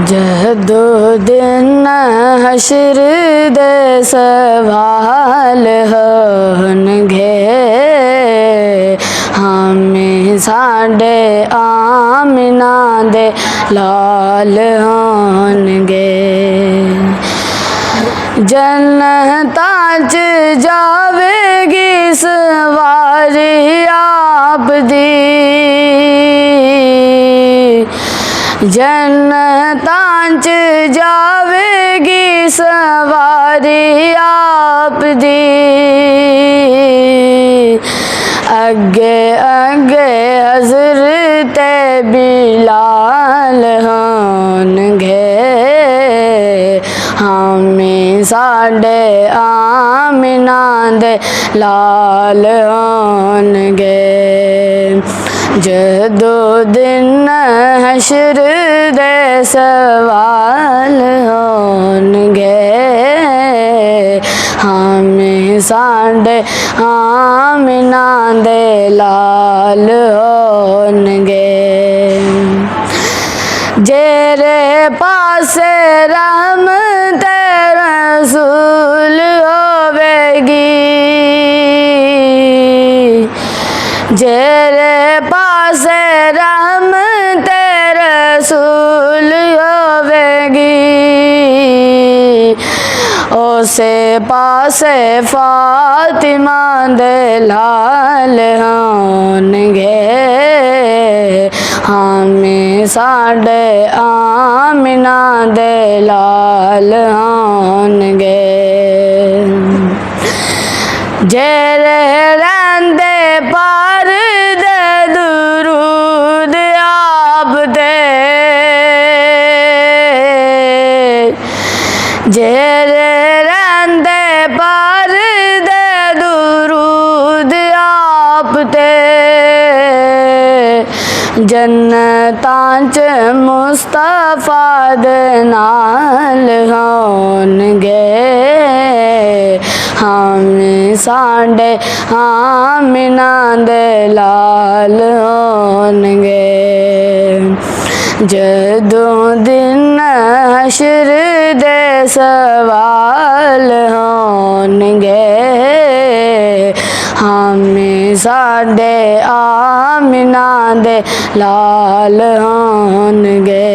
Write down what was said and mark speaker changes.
Speaker 1: ਜਦੋਂ ਦਿਨ ਹਸ਼ਰ ਦੇ ਸਵਾਲ ਹੋਣਗੇ, ਹਾਮੀ ਸਾਡੇ ਆਮਿਨਾ ਦੇ ਲਾਲ ਹੋਣਗੇ। ਜੰਨਤਾਂ 'ਚ ਜਾਵੇਗੀ ਸਵਾਰੀ ਆਪ ਦੀ, ਜੰਨਤਾਂ 'ਚ ਜਾਵੇਗੀ ਸਵਾਰੀ ਆਪ ਦੀ। ਅੱਗੇ ਅੱਗੇ ਹਜ਼ਰਤ ਬਿਲਾਲ ਹੋਣਗੇ, ਹਾਮੀ ਸਾਡੇ ਆਮਿਨਾ ਦੇ ਲਾਲ ਹੋਣਗੇ। ਜਦੋਂ ਦਿਨ ਹਸ਼ਰ ਦੇ ਸਵਾਲ ਹੋਣਗੇ, ਹਾਮੀ ਸਾਡੇ ਆਮਿਨਾ ਦੇ ਲਾਲ ਹੋਣਗੇ। ਜਿਹੜੇ ਪਾਸੇ ਰਹਿਮਤ ਰਸੂਲ ਹੋਵੇਗੀ, ਜਿਹੜੇ ਪਾਸੇ ਰਹਿਮਤ ਰਸੂਲ ਹੋਵੇਗੀ, ਉਸੇ ਪਾਸੇ ਫਾਤਿਮਾ ਦੇ ਲਾਲ ਹੋਣਗੇ, ਹਾਮੀ ਸਾਡੇ ਆਮਿਨਾ ਦੇ ਲਾਲ ਹੋਣਗੇ। ਜਿਹੜੇ ਰਹਿੰਦੇ ਪਰ ਦੇ ਦਰੂਦ ਆਪ ਦੇ, ਜਿਹੜੇ ਰਹਿੰਦੇ ਪਰ ਦੇ ਦਰੂਦ ਆਪ ਤੇ, ਜੰਨਤਾਂ 'ਚ ਮੁਸਤਫਾ ਦੇ ਨਾਲ ਹੋਣਗੇ, ਹਾਮੀ ਸਾਡੇ ਆਮਿਨਾ ਦੇ ਲਾਲ ਹੋਣਗੇ। ਜਦੋਂ ਦਿਨ ਹਸ਼ਰ ਦੇ ਸਵਾਲ ਹੋਣਗੇ, ਹਾਮੀ ਸਾਡੇ ਆਮਿਨਾ ਦੇ ਲਾਲ ਹੋਣਗੇ।